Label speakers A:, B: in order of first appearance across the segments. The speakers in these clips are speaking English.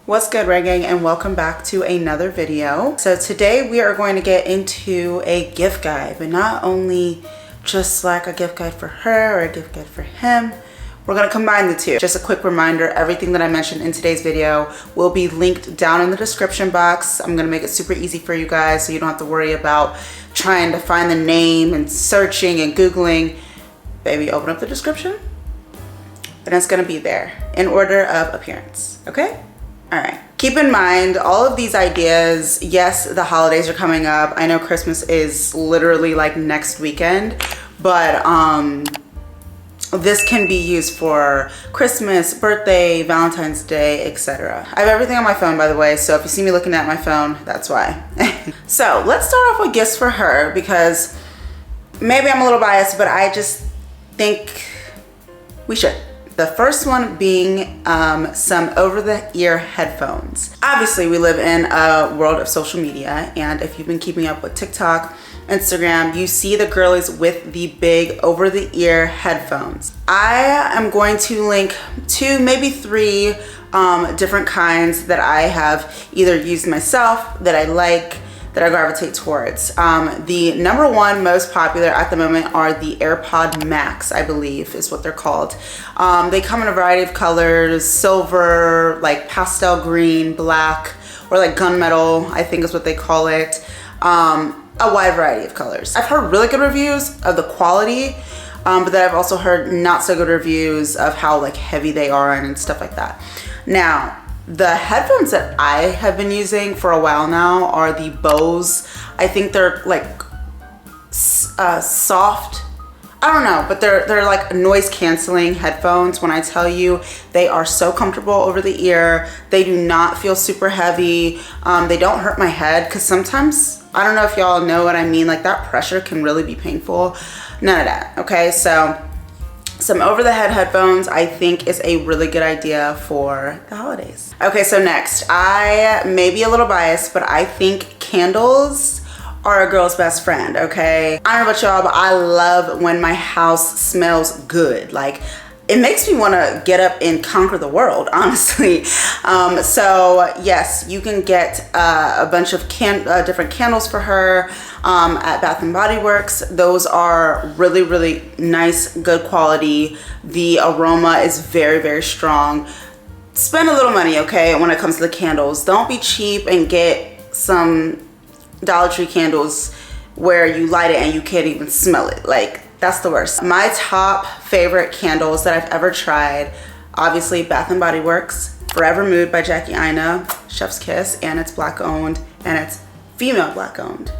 A: What's good, Ray Gang, and welcome back to another video. So today we are going to get into a gift guide, but not only just like a gift guide for her or a gift guide for him. We're going to combine the two. Just a quick reminder, everything that I mentioned in today's video will be linked down in the description box. I'm going to make it super easy for you guys so you don't have to worry about trying to find the name and searching and Googling. Baby, open up the description and it's going to be there in order of appearance. Okay? All right. Keep in mind all of these ideas. Yes, the holidays are coming up. I know Christmas is literally like next weekend, but this can be used for Christmas, birthday, Valentine's Day, etc. I have everything on my phone, by the way, so if you see me looking at my phone, that's why. So let's start off with gifts for her, because maybe I'm a little biased, but I just think we should. The first one being some over-the-ear headphones. Obviously, we live in a world of social media, and if you've been keeping up with TikTok, Instagram, you see the girlies with the big over-the-ear headphones. I am going to link 2, maybe 3 different kinds that I have either used myself, that I like, that I gravitate towards. The number one most popular at the moment are the AirPod Max, I believe is what they're called. They come in a variety of colors: silver, like pastel green, black, or like gunmetal, I think is what they call it. A wide variety of colors. I've heard really good reviews of the quality, but then I've also heard not so good reviews of how like heavy they are and stuff like that. Now, the headphones that I have been using for a while now are the Bose. I think they're like soft. I don't know, but they're like noise canceling headphones. When I tell you, they are so comfortable over the ear. They do not feel super heavy. They don't hurt my head, because sometimes, I don't know if y'all know what I mean, like that pressure can really be painful. None of that, okay? So some over-the-head headphones I think is a really good idea for the holidays. Okay, so next, I may be a little biased, but I think candles are a girl's best friend, okay? I don't know about y'all, but I love when my house smells good. Like, it makes me want to get up and conquer the world, honestly. So yes, you can get a bunch of different candles for her at Bath & Body Works. Those are really, really nice, good quality. The aroma is very, very strong. Spend a little money, okay, when it comes to the candles. Don't be cheap and get some Dollar Tree candles where you light it and you can't even smell it. Like, that's the worst. My top favorite candles that I've ever tried, obviously Bath & Body Works, Forever Mood by Jackie Aina, Chef's Kiss, and it's black owned, and it's female black owned.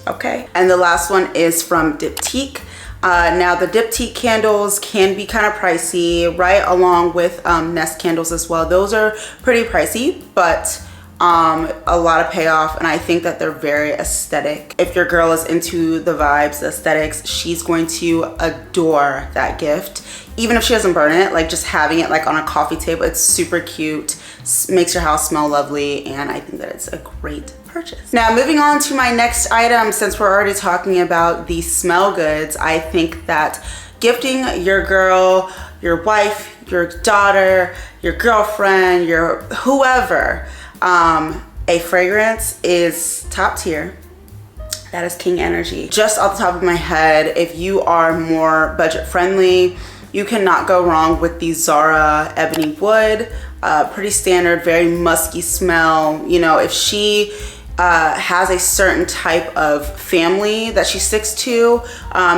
A: Okay, and the last one is from Diptyque. Now the Diptyque candles can be kind of pricey, right along with Nest candles as well. Those are pretty pricey, but a lot of payoff, and I think that they're very aesthetic. If your girl is into the vibes, the aesthetics, she's going to adore that gift. Even if she doesn't burn it, like just having it like on a coffee table, it's super cute, makes your house smell lovely, and I think that it's a great purchase. Now, moving on to my next item, since we're already talking about the smell goods, I think that gifting your girl, your wife, your daughter, your girlfriend, your whoever, a fragrance is top tier. That is king energy. Just off the top of my head, if you are more budget friendly, you cannot go wrong with the Zara Ebony Wood. Pretty standard, very musky smell. You know, if she has a certain type of family that she sticks to,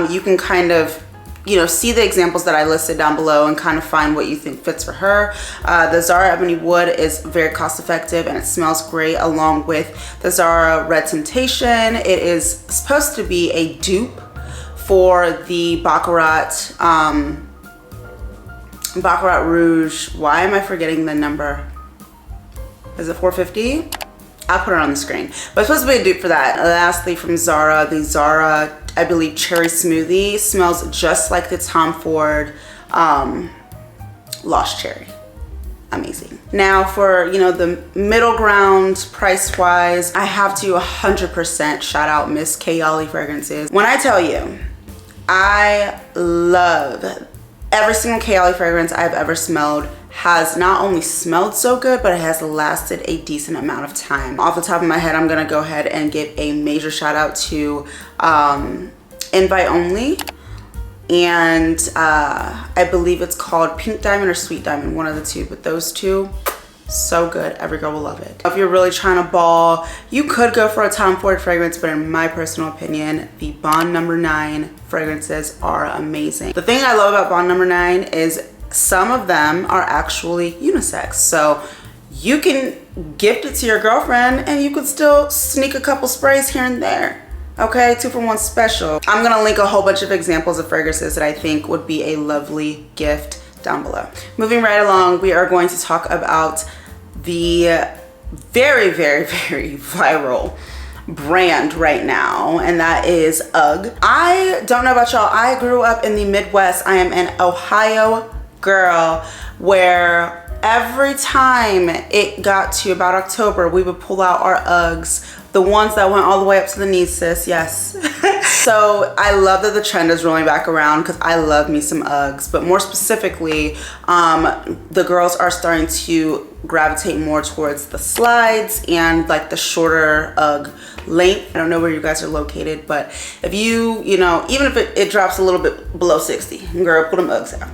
A: you can kind of, you know, see the examples that I listed down below and kind of find what you think fits for her. The Zara Ebony Wood is very cost effective and it smells great, along with the Zara Red Temptation. It is supposed to be a dupe for the Baccarat Rouge. Why am I forgetting the number? Is it 450? I'll put it on the screen. But it's supposed to be a dupe for that. Lastly, from Zara, the Zara, I believe, Cherry Smoothie smells just like the Tom Ford Lost Cherry. Amazing. Now for, you know, the middle ground price wise, I have to 100% shout out Miss Kayali Fragrances. When I tell you, I love every single Kayali fragrance I've ever smelled has not only smelled so good, but it has lasted a decent amount of time. Off the top of my head, I'm gonna go ahead and give a major shout out to Invite Only. And I believe it's called Pink Diamond or Sweet Diamond, one of the two, but those two, so good. Every girl will love it. If you're really trying to ball, you could go for a Tom Ford fragrance, but in my personal opinion, the Bond No. 9 fragrances are amazing. The thing I love about Bond No. 9 is some of them are actually unisex. So you can gift it to your girlfriend and you could still sneak a couple sprays here and there. Okay, 2 for 1 special. I'm gonna link a whole bunch of examples of fragrances that I think would be a lovely gift down below. Moving right along, we are going to talk about the very, very, very viral brand right now, and that is UGG. I don't know about y'all, I grew up in the Midwest. I am an Ohio girl, where every time it got to about October, we would pull out our UGGs, the ones that went all the way up to the knees, sis, yes. So I love that the trend is rolling back around because I love me some Uggs, but more specifically, the girls are starting to gravitate more towards the slides and like the shorter Ugg length. I don't know where you guys are located, but if you know, even if it drops a little bit below 60, girl, put them Uggs out.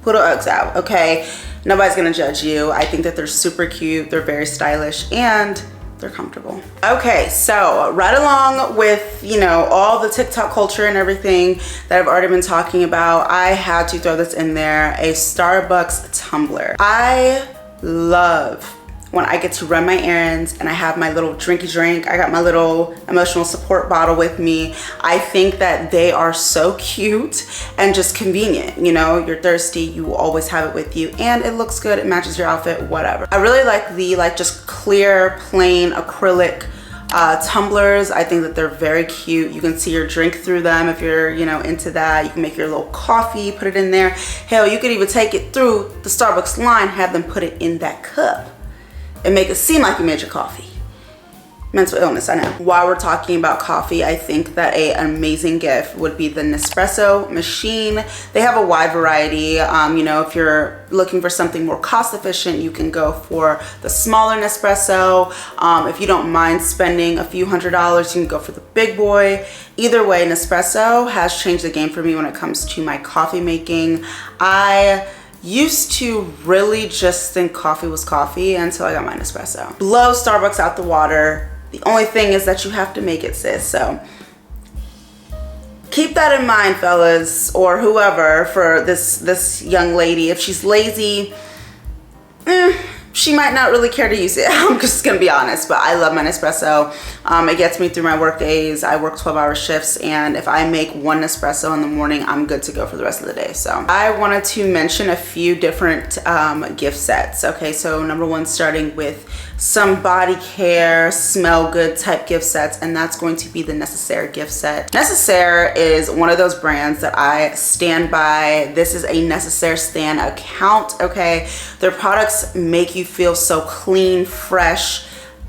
A: Put them Uggs out, okay? Nobody's gonna judge you. I think that they're super cute, they're very stylish, and they're comfortable. Okay, so right along with, you know, all the TikTok culture and everything that I've already been talking about, I had to throw this in there, a Starbucks tumbler. I love when I get to run my errands and I have my little drinky drink. I got my little emotional support bottle with me. I think that they are so cute and just convenient. You know, you're thirsty, you will always have it with you, and it looks good, it matches your outfit, whatever. I really like the just clear, plain acrylic tumblers. I think that they're very cute. You can see your drink through them if you're, you know, into that. You can make your little coffee, put it in there. Hell, you could even take it through the Starbucks line, have them put it in that cup and make it seem like you made your coffee. Mental illness, I know. While we're talking about coffee, I think that an amazing gift would be the Nespresso machine. They have a wide variety. You know, if you're looking for something more cost efficient, you can go for the smaller Nespresso. If you don't mind spending a few $100s, you can go for the big boy. Either way, Nespresso has changed the game for me when it comes to my coffee making. I used to really just think coffee was coffee until I got my Nespresso. Blow Starbucks out the water. The only thing is that you have to make it, sis. So keep that in mind, fellas, or whoever, for this young lady. If she's lazy, she might not really care to use it. I'm just gonna be honest, but I love my Nespresso. It gets me through my work days. I work 12-hour shifts, and if I make one Nespresso in the morning, I'm good to go for the rest of the day. So I wanted to mention a few different gift sets. Okay, so number one, starting with some body care, smell good type gift sets, and that's going to be the Necessaire gift set. Necessaire is one of those brands that I stand by. This is a Necessaire Stan account, okay? Their products make you feel so clean, fresh.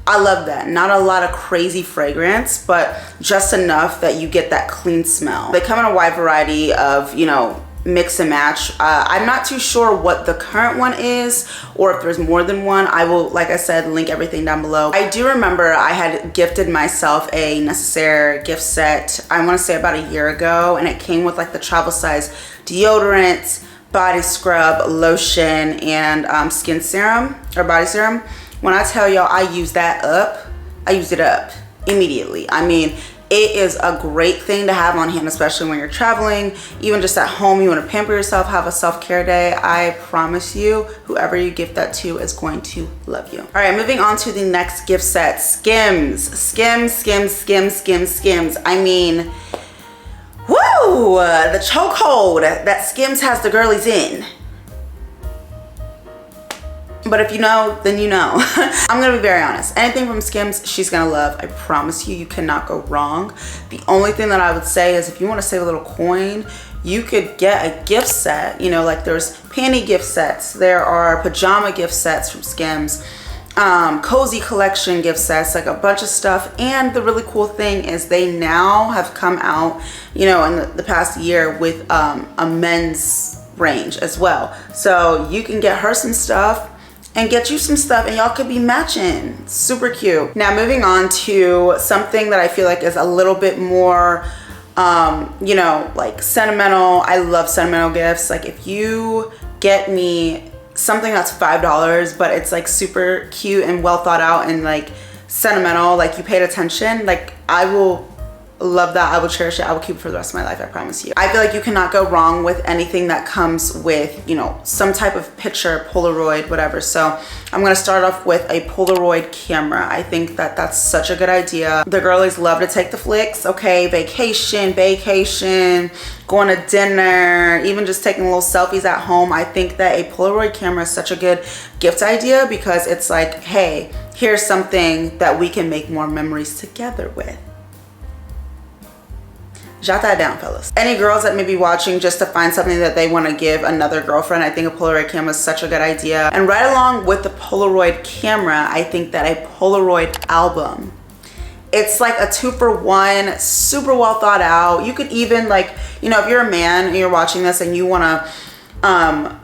A: I love that. Not a lot of crazy fragrance, but just enough that you get that clean smell. They come in a wide variety of, you know, mix and match. I'm not too sure what the current one is, or if there's more than one. I will, like I said, link everything down below. I do remember I had gifted myself a Necessaire gift set, I want to say about a year ago, and it came with like the travel size deodorant, body scrub, lotion, and skin serum or body serum. When I tell y'all I used that up, I used it up immediately. I mean, it is a great thing to have on hand, especially when you're traveling. Even just at home, you want to pamper yourself, have a self-care day. I promise you, whoever you gift that to is going to love you. All right, moving on to the next gift set, Skims. Skims. I mean, woo, the chokehold that Skims has the girlies in. But if you know, then you know. I'm gonna be very honest. Anything from Skims, she's gonna love. I promise you, you cannot go wrong. The only thing that I would say is if you wanna save a little coin, you could get a gift set. You know, like there's panty gift sets. There are pajama gift sets from Skims. Cozy collection gift sets, like a bunch of stuff. And the really cool thing is they now have come out, you know, in the past year with a men's range as well. So you can get her some stuff and get you some stuff, and y'all could be matching. Super cute. Now moving on to something that I feel like is a little bit more, you know, like sentimental. I love sentimental gifts. Like if you get me something that's $5, but it's like super cute and well thought out and like sentimental, like you paid attention, like I will love that. I will cherish it. I will keep it for the rest of my life, I promise you. I feel like you cannot go wrong with anything that comes with, you know, some type of picture, Polaroid, whatever. So I'm gonna start off with a Polaroid camera. I think that that's such a good idea. The girlies love to take the flicks, okay? Vacation, going to dinner, even just taking little selfies at home. I think that a Polaroid camera is such a good gift idea because it's like, hey, here's something that we can make more memories together with. Jot that down, fellas. Any girls that may be watching just to find something that they want to give another girlfriend, I think a Polaroid camera is such a good idea. And right along with the Polaroid camera, I think that a Polaroid album, it's like a 2-for-1, super well thought out. You could even, like, you know, if you're a man and you're watching this and you want to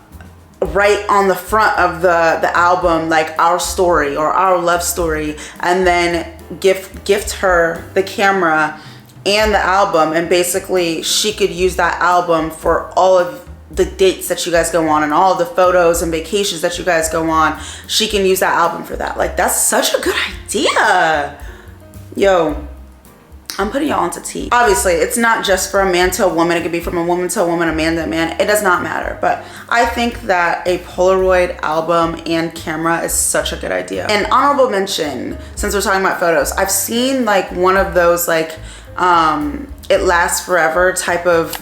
A: write on the front of the album like our story or our love story, and then gift her the camera and the album, and basically she could use that album for all of the dates that you guys go on and all of the photos and vacations that you guys go on. She can use that album for that. Like, that's such a good idea. Yo, I'm putting y'all onto tea. Obviously, it's not just for a man to a woman. It could be from a woman to a woman, a man to a man. It does not matter. But I think that a Polaroid album and camera is such a good idea. And honorable mention, since we're talking about photos, I've seen like one of those like it lasts forever type of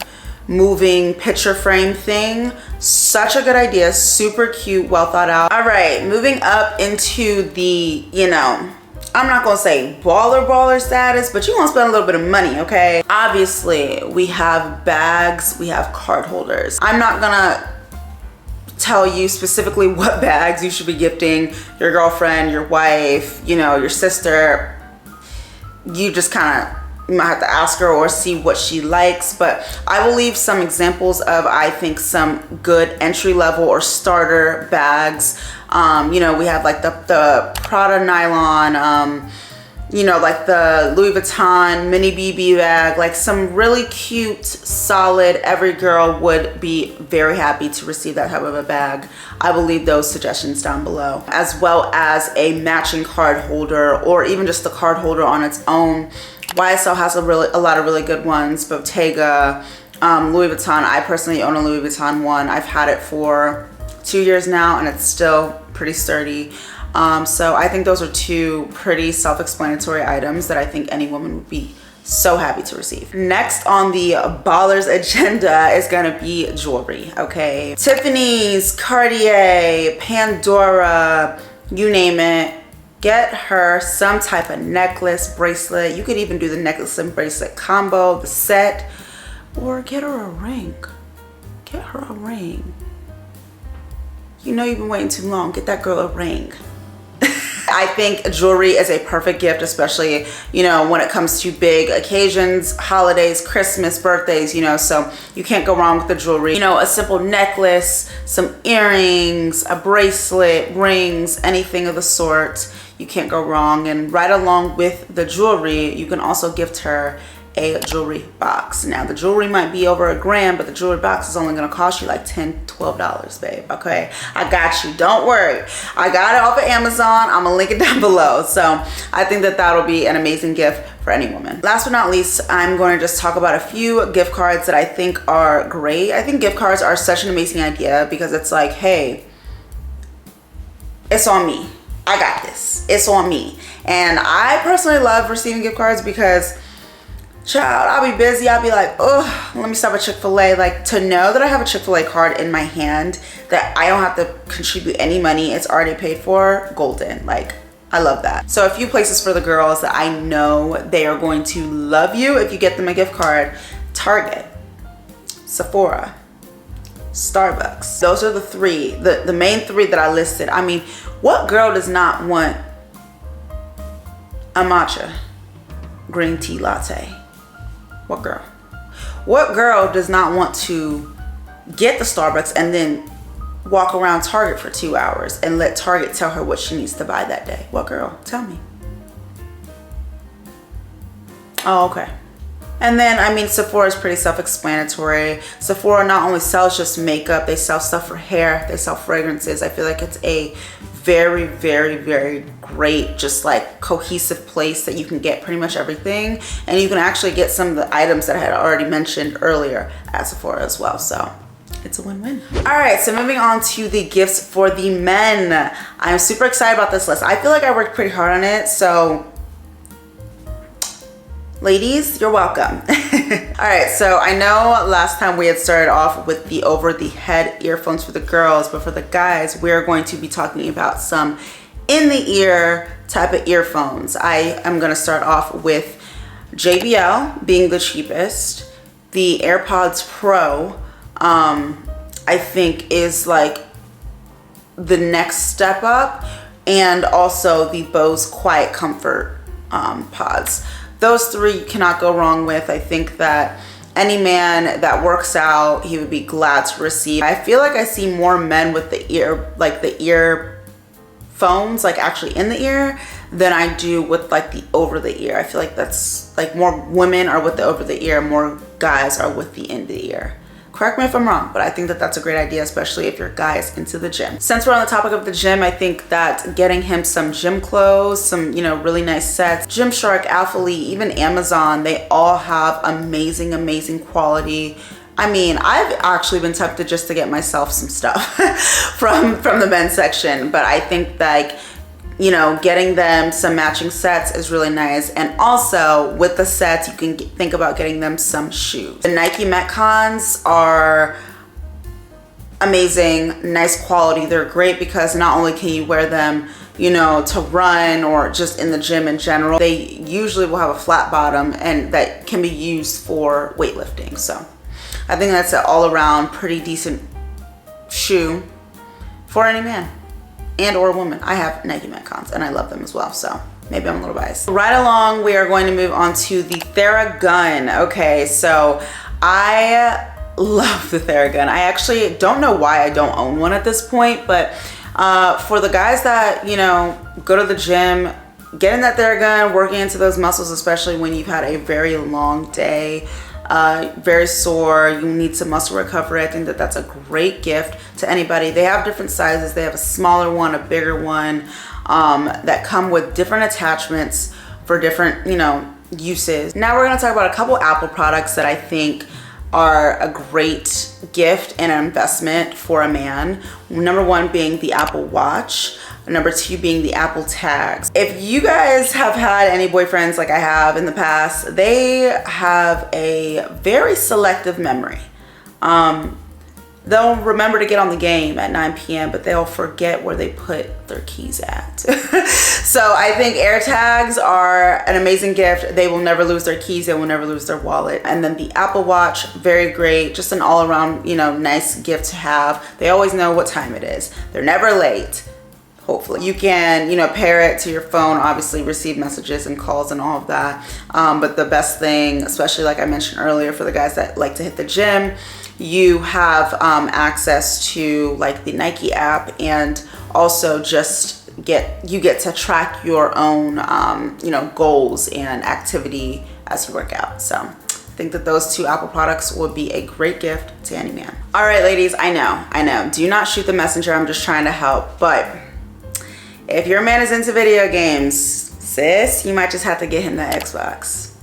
A: moving picture frame thing. Such a good idea, super cute, well thought out. All right, moving up into the, you know, I'm not gonna say baller status, but you wanna spend a little bit of money, okay? Obviously, we have bags, we have card holders. I'm not gonna tell you specifically what bags you should be gifting your girlfriend, your wife, you know, your sister. You just kind of, you might have to ask her or see what she likes, but I will leave some examples of, I think, some good entry level or starter bags. You know, we have like the Prada nylon, you know, like the Louis Vuitton mini BB bag, like some really cute, solid, every girl would be very happy to receive that type of a bag. I will leave those suggestions down below, as well as a matching card holder or even just the card holder on its own. YSL has a lot of really good ones. Bottega, Louis Vuitton. I personally own a Louis Vuitton one. I've had it for 2 years now and it's still pretty sturdy. So I think those are two pretty self-explanatory items that I think any woman would be so happy to receive. Next on the ballers agenda is gonna be jewelry, okay? Tiffany's, Cartier, Pandora, you name it. Get her some type of necklace, bracelet. You could even do the necklace and bracelet combo, the set, or get her a ring. Get her a ring. You know you've been waiting too long. Get that girl a ring. I think jewelry is a perfect gift, especially, you know, when it comes to big occasions, holidays, Christmas, birthdays, you know, so you can't go wrong with the jewelry. You know, a simple necklace, some earrings, a bracelet, rings, anything of the sort, you can't go wrong. And right along with the jewelry, you can also gift her a jewelry box. Now the jewelry might be over $1,000, but the jewelry box is only gonna cost you like $10, $12, babe, okay? I got you, don't worry. I got it off of Amazon. I'm gonna link it down below. So I think that that'll be an amazing gift for any woman. Last but not least, I'm going to just talk about a few gift cards that I think are great. I think gift cards are such an amazing idea because it's like, hey, it's on me. I got this, it's on me. And I personally love receiving gift cards because, child, I'll be busy. I'll be like, oh, let me stop at Chick-fil-A. Like, to know that I have a Chick-fil-A card in my hand, that I don't have to contribute any money, it's already paid for, golden. Like, I love that. So a few places for the girls that I know they are going to love you if you get them a gift card: Target, Sephora, Starbucks. Those are the three, the main three that I listed. I mean, what girl does not want a matcha green tea latte? What girl? What girl does not want to get the Starbucks and then walk around Target for 2 hours and let Target tell her what she needs to buy that day? What girl? Tell me. Oh, okay. And then, I mean, Sephora is pretty self-explanatory. Sephora not only sells just makeup, they sell stuff for hair, they sell fragrances. I feel like it's a very, very, very great, just like cohesive place that you can get pretty much everything. And you can actually get some of the items that I had already mentioned earlier at Sephora as well. So it's a win-win. All right, so moving on to the gifts for the men. I'm super excited about this list. I feel like I worked pretty hard on it, so ladies, you're welcome. All right, so I know last time we had started off with the over-the-head earphones for the girls, but for the guys, we're going to be talking about some in-the-ear type of earphones. I am gonna start off with JBL being the cheapest. The AirPods Pro, I think is like the next step up, and also the Bose Quiet Comfort pods. Those three you cannot go wrong with. I think that any man that works out, he would be glad to receive. I feel like I see more men with the earphones, like actually in the ear, than I do with like the over the ear. I feel like that's like more women are with the over the ear, more guys are with the in the ear. Correct me if I'm wrong, but I think that that's a great idea, especially if your guy is into the gym. Since we're on the topic of the gym, I think that getting him some gym clothes, some, you know, really nice sets, Gymshark, Alphalete, even Amazon, they all have amazing, amazing quality. I mean, I've actually been tempted just to get myself some stuff from the men's section, but I think like, you know, getting them some matching sets is really nice. And also with the sets, you can think about getting them some shoes. The Nike Metcons are amazing, nice quality. They're great because not only can you wear them, you know, to run or just in the gym in general, they usually will have a flat bottom and that can be used for weightlifting. So I think that's an all around pretty decent shoe for any man and or woman. I have Nike Metcons and I love them as well, so maybe I'm a little biased. Right along, we are going to move on to the Theragun. Okay, so I love the Theragun. I actually don't know why I don't own one at this point, but for the guys that, you know, go to the gym, getting that Theragun, working into those muscles, especially when you've had a very long day, very sore, you need some muscle recovery. I think that that's a great gift to anybody. They have different sizes. They have a smaller one, a bigger one, that come with different attachments for different, you know, uses. Now we're gonna talk about a couple Apple products that I think are a great gift and an investment for a man. Number one being the Apple Watch. Number two being the Apple Tags. If you guys have had any boyfriends like I have in the past, they have a very selective memory. They'll remember to get on the game at 9 p.m., but they'll forget where they put their keys at. So I think AirTags are an amazing gift. They will never lose their keys. They will never lose their wallet. And then the Apple Watch, very great. Just an all around, you know, nice gift to have. They always know what time it is. They're never late. Hopefully you can, you know, pair it to your phone, obviously receive messages and calls and all of that. But the best thing, especially like I mentioned earlier, for the guys that like to hit the gym, you have access to like the Nike app, and also just get to track your own, you know, goals and activity as you work out. So I think that those two Apple products would be a great gift to any man. All right, ladies, I know. Do not shoot the messenger. I'm just trying to help. But if your man is into video games, sis, you might just have to get him that Xbox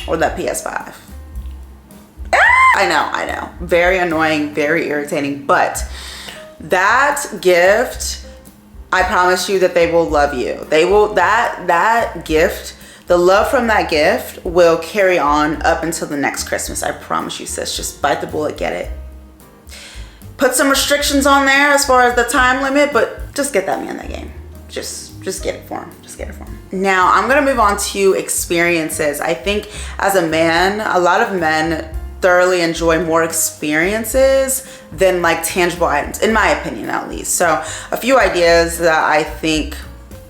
A: or that PS5. I know. Very annoying, very irritating, but that gift, I promise you that they will love you. They will, that gift, the love from that gift will carry on up until the next Christmas. I promise you, sis. Just bite the bullet, get it. Put some restrictions on there as far as the time limit, but just get that man that game. Just get it for him. Just get it for him. Now, I'm gonna move on to experiences. I think as a man, a lot of men thoroughly enjoy more experiences than like tangible items, in my opinion at least. So a few ideas that I think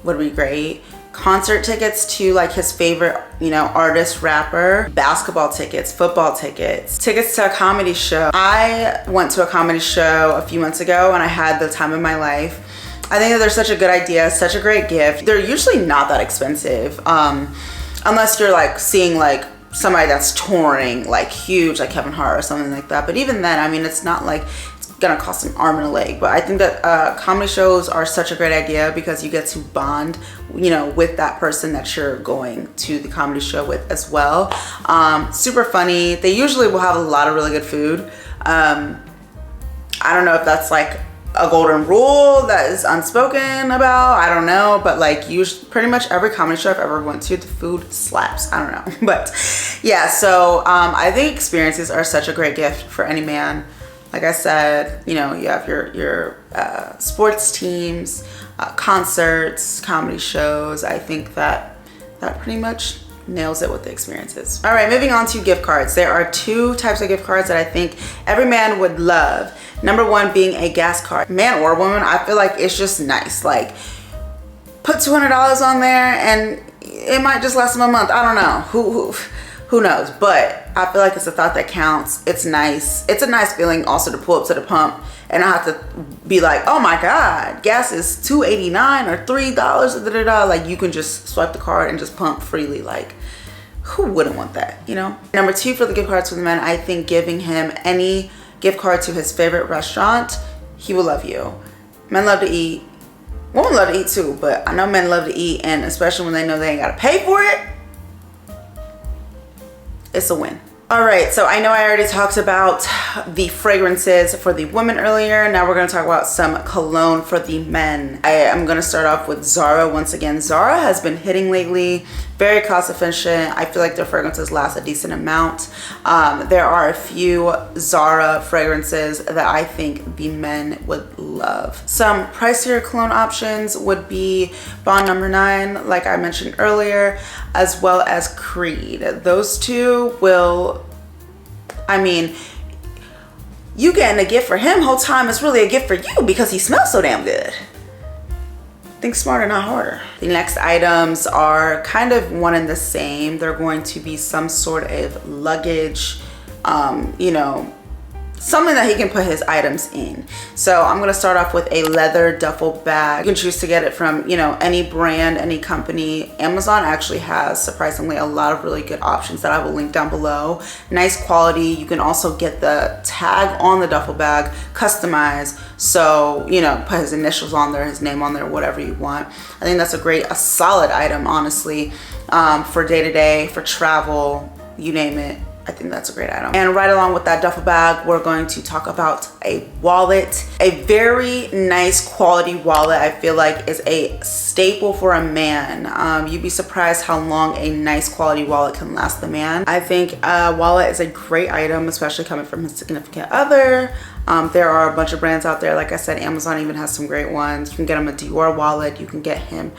A: would be great. concert tickets to like his favorite, you know, artist, rapper, basketball tickets, football tickets, tickets to a comedy show. I went to a comedy show a few months ago and I had the time of my life. I think that they're such a good idea, such a great gift. They're usually not that expensive, unless you're like seeing like somebody that's touring like huge, like Kevin Hart or something like that. But even then, I mean, it's not like it's gonna cost an arm and a leg. But I think that comedy shows are such a great idea because you get to bond, you know, with that person that you're going to the comedy show with as well. Super funny. They usually will have a lot of really good food. I don't know if that's like a golden rule that is unspoken about, I don't know, but like usually pretty much every comedy show I've ever went to, the food slaps. I don't know. But yeah, so I think experiences are such a great gift for any man. Like I said, you know, you have your sports teams, concerts, comedy shows. I think that pretty much nails it with the experiences. All right, moving on to gift cards. There are two types of gift cards that I think every man would love. Number one being a gas card. Man or woman, I feel like it's just nice. Like, put $200 on there and it might just last them a month. I don't know. Who knows? But I feel like it's a thought that counts. It's nice. It's a nice feeling also to pull up to the pump and I have to be like, oh my God, gas is $2.89 or $3. Like, you can just swipe the card and just pump freely. Like, who wouldn't want that, you know? Number two for the gift cards for the men, I think giving him any gift card to his favorite restaurant, he will love you. Men love to eat. Women love to eat too, but I know men love to eat, and especially when they know they ain't gotta pay for it, it's a win. All right, so I know I already talked about the fragrances for the women earlier. Now we're gonna talk about some cologne for the men. I am gonna start off with Zara once again. Zara has been hitting lately, very cost efficient. I feel like their fragrances last a decent amount. There are a few Zara fragrances that I think the men would love. Some pricier cologne options would be Bond No. 9, like I mentioned earlier, as well as Creed. Those two will, I mean, you getting a gift for him whole time is really a gift for you because he smells so damn good. Think smarter, not harder. The next items are kind of one and the same. They're going to be some sort of luggage, you know, something that he can put his items in. So I'm gonna start off with a leather duffel bag. You can choose to get it from, you know, any brand, any company. Amazon actually has surprisingly a lot of really good options that I will link down below. Nice quality. You can also get the tag on the duffel bag customized. So, you know, put his initials on there, his name on there, whatever you want. I think that's a solid item, honestly, for day to day, for travel, you name it. I think that's a great item. And right along with that duffel bag, we're going to talk about a wallet. A very nice quality wallet, I feel like, is a staple for a man. You'd be surprised how long a nice quality wallet can last the man. I think a wallet is a great item, especially coming from his significant other. There are a bunch of brands out there. Like I said, Amazon even has some great ones. You can get him a Dior wallet. You can get him,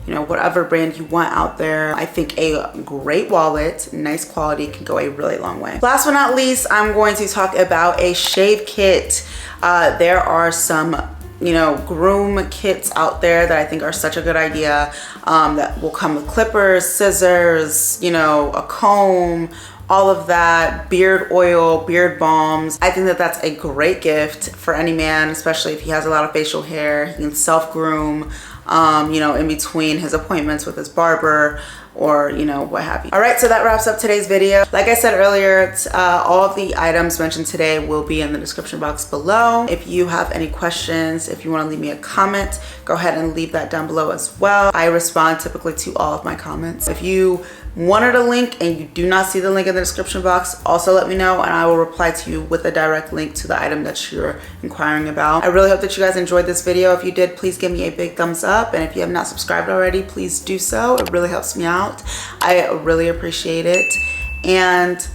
A: you know, whatever brand you want out there. I think a great wallet, nice quality, can go a really long way. Last but not least, I'm going to talk about a shave kit. There are some, you know, groom kits out there that I think are such a good idea, that will come with clippers, scissors, you know, a comb, all of that, beard oil, beard balms. I think that that's a great gift for any man, especially if he has a lot of facial hair. He can self-groom, you know, in between his appointments with his barber or, you know, what have you. All right, so that wraps up today's video. Like I said earlier, all of the items mentioned today will be in the description box below. If you have any questions, if you want to leave me a comment, go ahead and leave that down below as well. I respond typically to all of my comments. If you wanted a link and you do not see the link in the description box, also let me know and I will reply to you with a direct link to the item that you're inquiring about. I really hope that you guys enjoyed this video. If you did, please give me a big thumbs up, and if you have not subscribed already, please do so. It really helps me out. I really appreciate it. And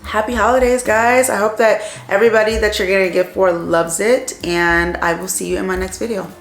A: happy holidays, guys. I hope that everybody that you're getting a gift for loves it, and I will see you in my next video.